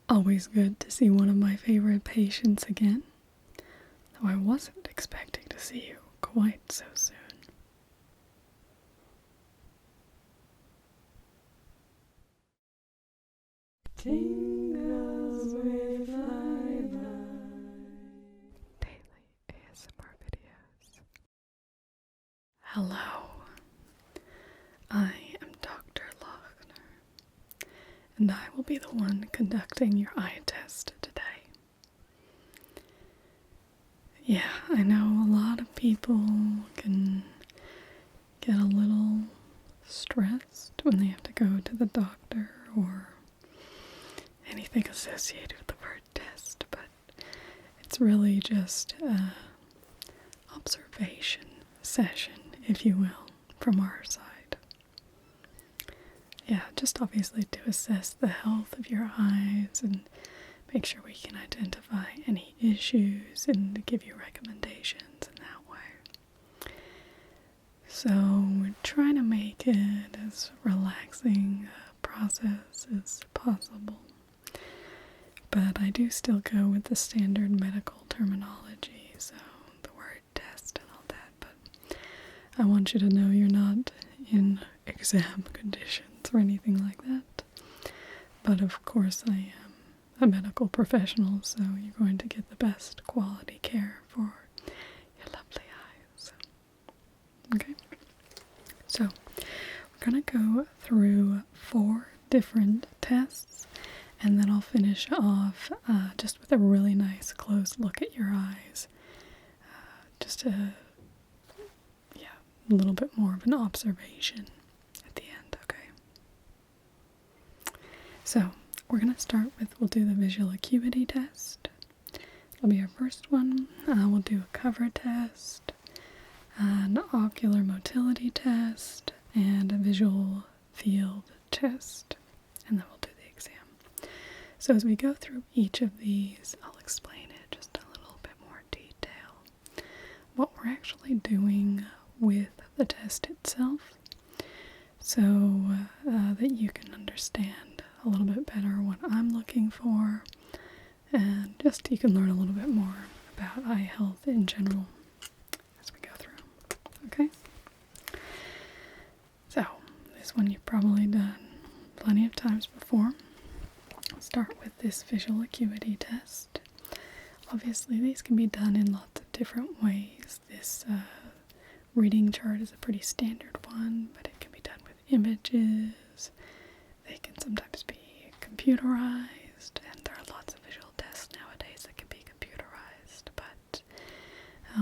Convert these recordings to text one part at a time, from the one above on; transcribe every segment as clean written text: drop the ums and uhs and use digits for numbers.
Always good to see one of my favorite patients again, though I wasn't expecting to see you quite so soon. Tingles with flyby. Daily ASMR videos. Hello, I am Dr. Lochner, and I will be the one conducting your eye test today. Yeah, I know a lot of people can get a little stressed when they have to go to the doctor or anything associated with the word test, but it's really just an observation session, if you will, from our side. Yeah, just obviously to assess the health of your eyes and make sure we can identify any issues and to give you recommendations in that way. So we're trying to make it as relaxing a process as possible. But I do still go with the standard medical terminology, so the word test and all that. But I want you to know you're not in exam conditions or anything like that. But of course I am a medical professional, so you're going to get the best quality care for your lovely eyes. Okay? So we're going to go through 4 different tests, and then I'll finish off just with a really nice close look at your eyes. Just a little bit more of an observation at the end, okay? So we're going to start with, we'll do the visual acuity test. That'll be our first one. We'll do a cover test, an ocular motility test, and a visual field test. And then we'll do the exam. So as we go through each of these, I'll explain it just a little bit more detail. What we're actually doing with the test itself, so that you can understand a little bit better what I'm looking for, and just you can learn a little bit more about eye health in general as we go through. Okay? So, this one you've probably done plenty of times before. I'll start with this visual acuity test. Obviously, these can be done in lots of different ways. This reading chart is a pretty standard one, but it can be done with images. They can sometimes be computerized, and there are lots of visual tests nowadays that can be computerized, but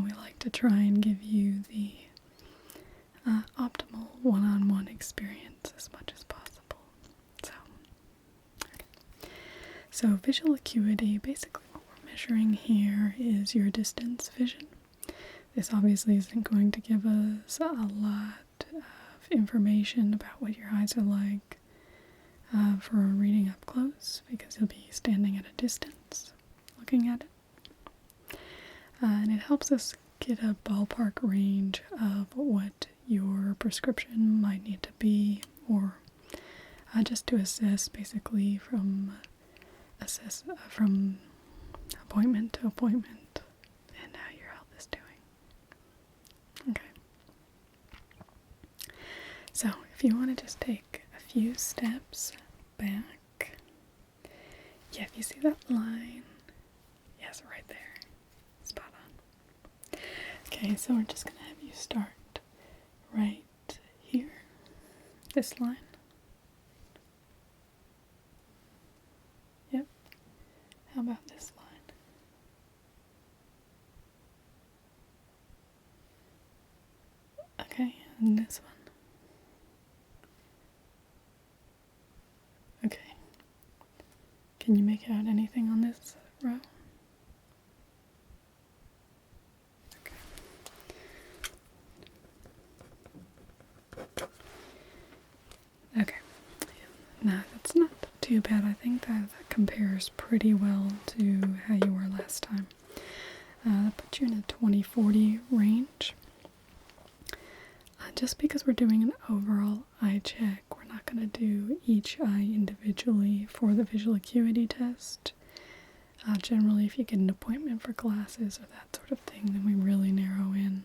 we like to try and give you the optimal one-on-one experience as much as possible. So visual acuity, basically what we're measuring here is your distance vision. This obviously isn't going to give us a lot of information about what your eyes are like for reading up close, because you'll be standing at a distance looking at it. And it helps us get a ballpark range of what your prescription might need to be, or just to assess basically from appointment to appointment and how your health is doing. Okay. So if you want to just take a few steps back. Yeah, if you see that line, yes, right there. Spot on. Okay, so we're just going to have you start right here. This line. Yep. How about this line? Okay, and this one. Okay. Can you make out anything on this row? Okay. Okay. No, that's not too bad. I think that compares pretty well to how you were last time. That puts you in a 20/40 range. Just because we're doing an overall eye check, we're not going to do each eye individually for the visual acuity test. Generally, if you get an appointment for glasses or that sort of thing, then we really narrow in.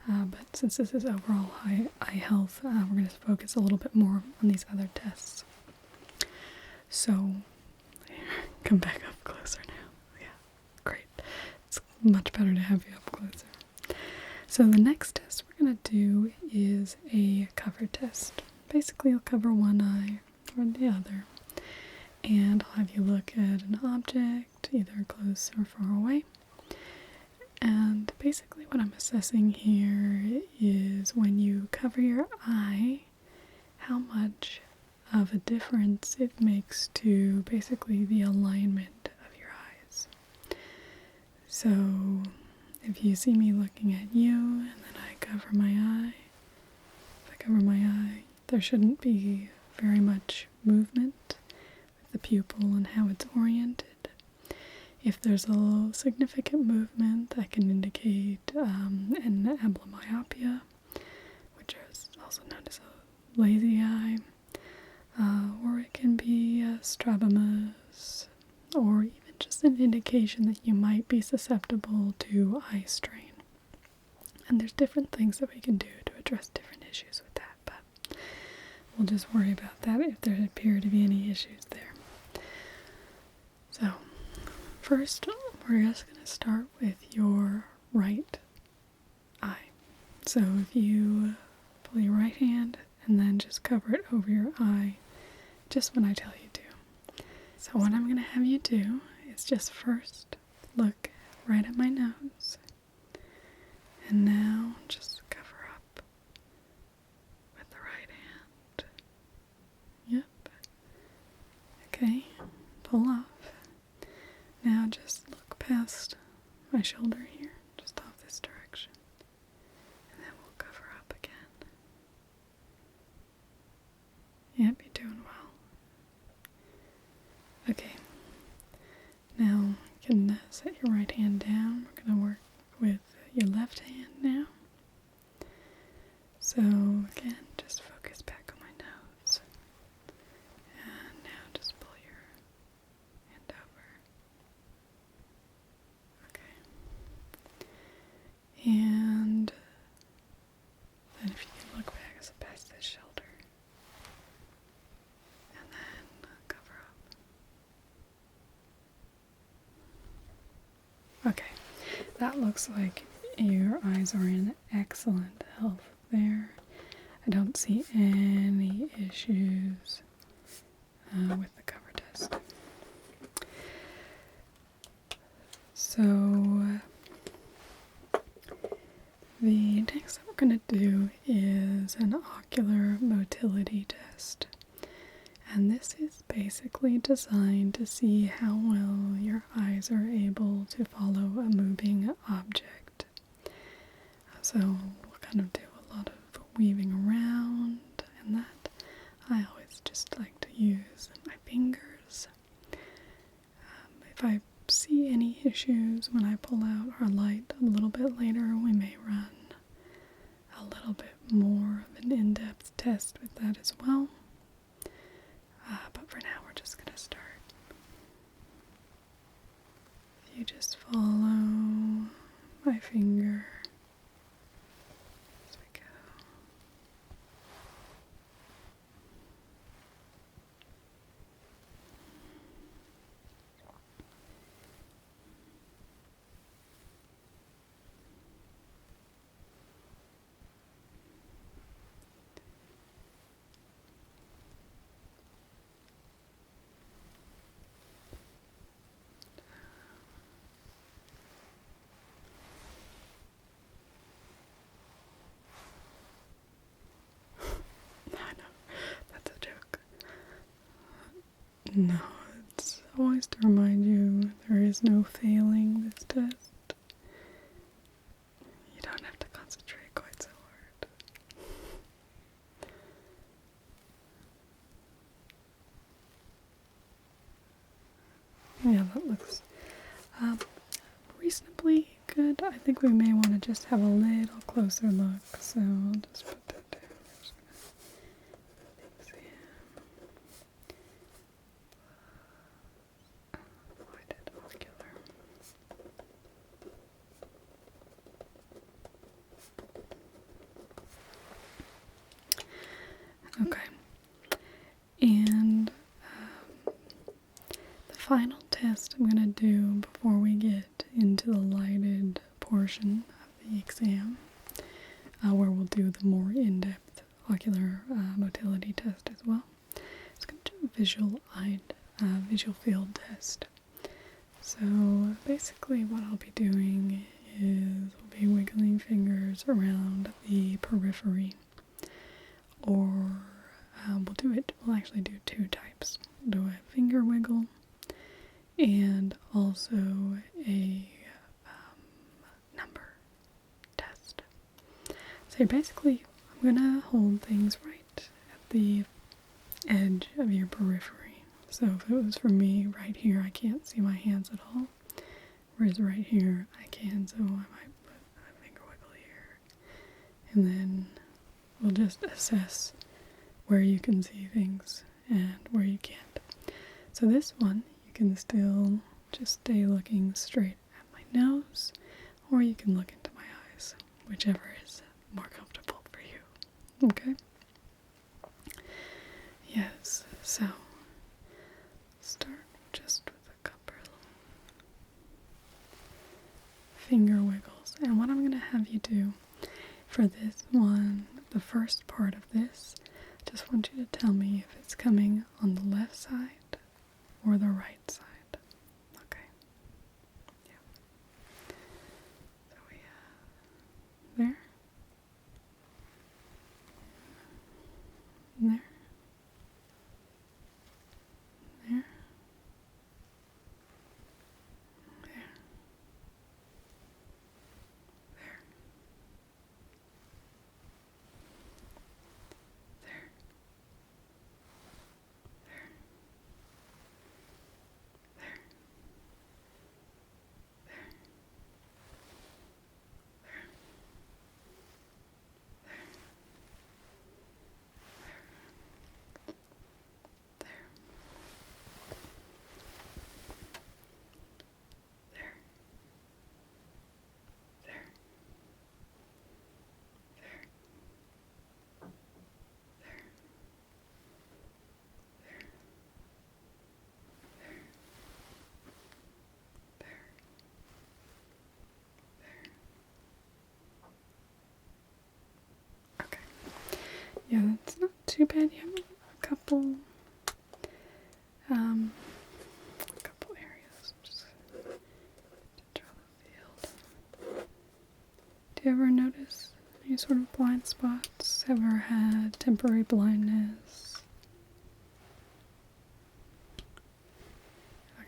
But since this is overall eye health, we're going to focus a little bit more on these other tests. So, come back up closer now. Yeah, great. It's much better to have you up closer. So the next test we're going to do is a cover test. Basically, you'll cover one eye or the other. And I'll have you look at an object, either close or far away. And basically what I'm assessing here is when you cover your eye, how much of a difference it makes to basically the alignment of your eyes. So if you see me looking at you and then I cover my eye, if I cover my eye, there shouldn't be very much movement with the pupil and how it's oriented. If there's a significant movement, that can indicate an amblyomyopia, which is also known as a lazy eye, or it can be a strabismus, or even just an indication that you might be susceptible to eye strain. And there's different things that we can do to address different issues with that, but we'll just worry about that if there appear to be any issues there. So, first, we're just going to start with your right eye. So if you pull your right hand and then just cover it over your eye, just when I tell you to. So what I'm going to have you do is just first look right at my nose. And now just cover up with the right hand. Yep. Okay, pull off. Now just look past my shoulder here, just off this direction, and then we'll cover up again. Yep, you're doing well. Okay, now you can set your right hand down. We're going to work with your left hand now. So again, just focus back on my nose. And now just pull your hand over. And then if you can look back as past this shoulder. And then cover up. Okay, that looks like your eyes are in excellent health there. I don't see any issues with the cover test. So the next that we're going to do is an ocular motility test. And this is basically designed to see how well your eyes are able to follow a moving object. So we'll kind of do a lot of weaving around and that. I always just like to use my fingers. If I see any issues when I pull out our light a little bit later, we may run a little bit more of an in-depth test with that as well. But for now, we're just going to start. You just follow my finger as we go. No, it's always to remind you there is no failing this test. You don't have to concentrate quite so hard. Yeah, that looks reasonably good. I think we may want to just have a little closer look, so I'll just put that down. I'm just gonna put things in. final test I'm going to do before we get into the lighted portion of the exam, where we'll do the more in-depth ocular motility test as well. It's going to do a visual field test. So basically what I'll be doing is I'll be wiggling fingers around the periphery, or we'll actually do two types. We'll do a finger wiggle and also a number test. So basically I'm going to hold things right at the edge of your periphery. So if it was for me right here, I can't see my hands at all, whereas right here I can, so I might put a finger wiggle here, and then we'll just assess where you can see things and where you can't. So this one, you can still just stay looking straight at my nose, or you can look into my eyes, whichever is more comfortable for you. Okay? Yes, so start just with a couple finger wiggles. And what I'm going to have you do for this one, the first part of this, just want you to tell me if it's coming on the left side or the right side. Okay. Yeah. So we have there. There. There. There. There. There. Okay. Yeah, that's not too bad. You have a couple areas just to draw the field. Do you ever notice any sort of blind spots? Ever had temporary blindness?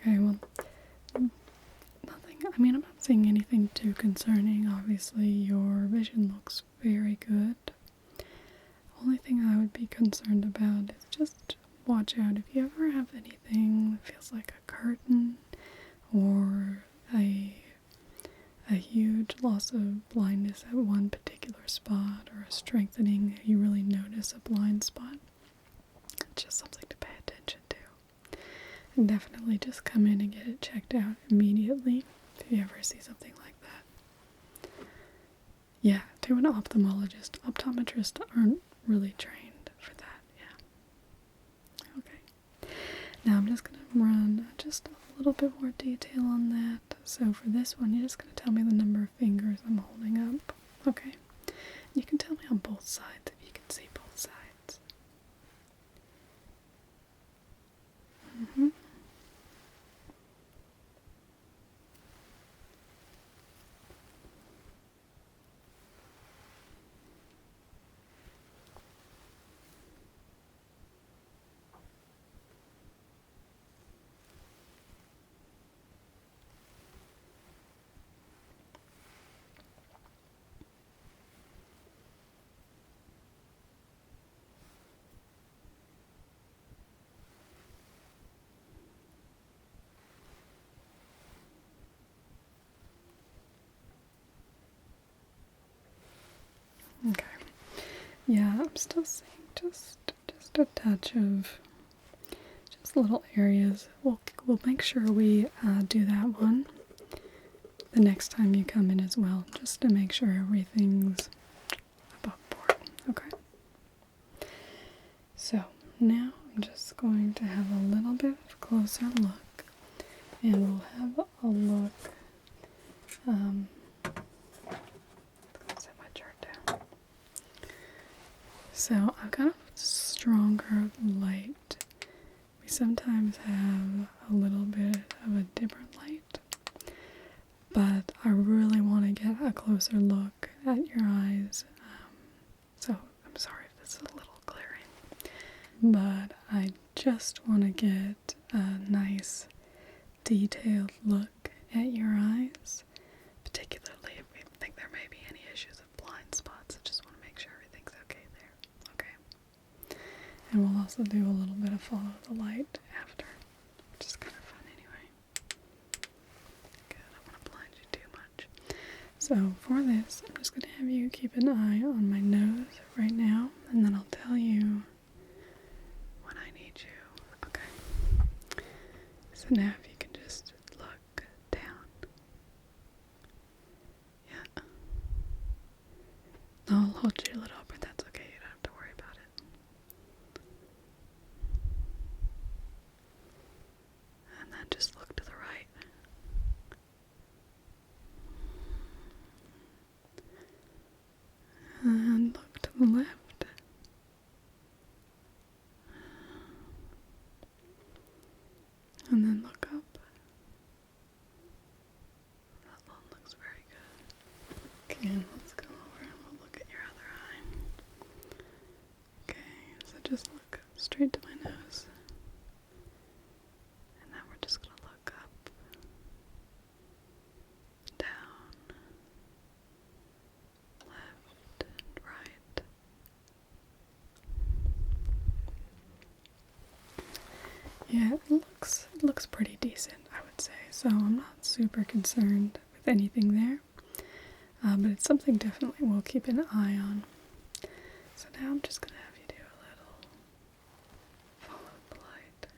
Okay, well, nothing. I mean, I'm not seeing anything too concerning. Obviously, your vision looks very good. Only thing I would be concerned about is just watch out if you ever have anything that feels like a curtain or a huge loss of blindness at one particular spot, or a strengthening that you really notice a blind spot. It's just something to pay attention to. And definitely just come in and get it checked out immediately if you ever see something like that. Yeah, to an ophthalmologist. Optometrists aren't really trained for that, yeah. Okay. Now I'm just going to run just a little bit more detail on that. So for this one, you're just going to tell me the number of fingers I'm holding up. Okay. You can tell me on both sides if you can see both sides. Mm-hmm. Okay. Yeah, I'm still seeing just a touch of just little areas. We'll make sure we do that one the next time you come in as well, just to make sure everything's above board. Okay. So now I'm just going to have a little bit of a closer look and we'll have a look. Set my chart down. So I've got a stronger light. We sometimes have a little bit of a different light, but I really want to get a closer look at your eyes. So I'm sorry if this is a little glaring, but I just want to get a nice detailed look at your eyes, particularly if we think there may be any issues of blind spots. I just want to make sure everything's okay there. Okay. And we'll also do a little bit of follow the light after, which is kind of fun anyway. Good, I don't want to blind you too much. So for this, I'm just going to have you keep an eye on my nose right now, and then I'll tell you when I need you. Okay. So now if you can just look down. Yeah. I'll hold your lid open, that's okay, you don't have to worry about it. And then just look to the right. And look to the left. And then look up. That one looks very good. Okay, and let's go over and we'll look at your other eye. Okay, so just look straight to my nose. And then we're just going to look up, down, left, and right. Yeah, it looks pretty decent, I would say. So I'm not super concerned with anything there, but it's something definitely we'll keep an eye on. So now I'm just gonna have you do a little follow the light.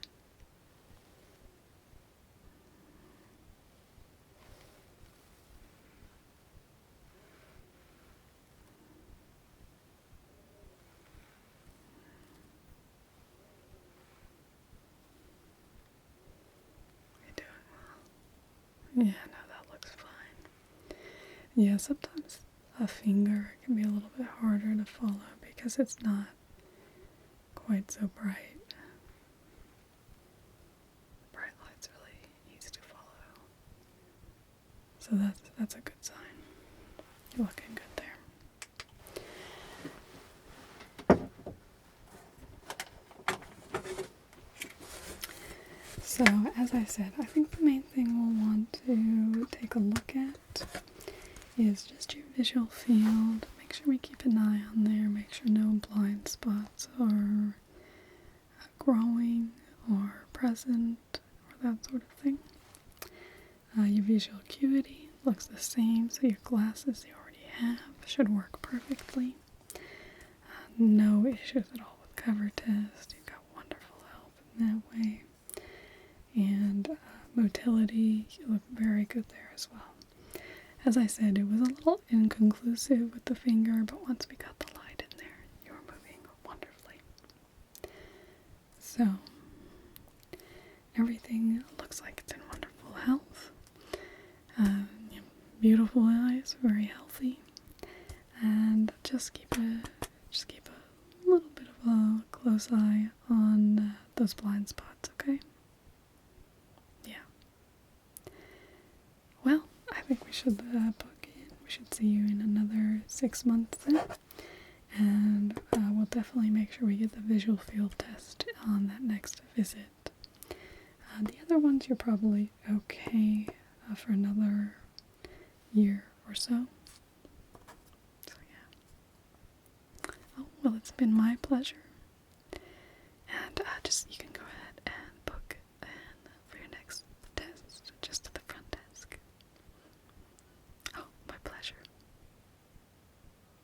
You're doing well. Yeah, no, that looks fine. Yeah, sometimes a finger can be a little bit harder to follow because it's not quite so bright. The bright light's really easy to follow. So that's a good sign. You're looking good there. So, as I said, I think the main thing we'll want to take a look at is just your visual field. Make sure we keep an eye on there. Make sure no blind spots are growing or present or that sort of thing. Your visual acuity looks the same, so your glasses you already have should work perfectly. No issues at all with cover test. You've got wonderful help in that way. And motility, you look very good there as well. As I said, it was a little inconclusive with the finger, but once we got the light in there, you were moving wonderfully. So, everything looks like it's in wonderful health. Beautiful eyes, very healthy. And just keep a little bit of a close eye on those blind spots, okay? Yeah. Well, I think we should book in. We should see you in another 6 months then. And we'll definitely make sure we get the visual field test on that next visit. The other ones you're probably okay for another year or so. So yeah. Oh, well, it's been my pleasure. And you can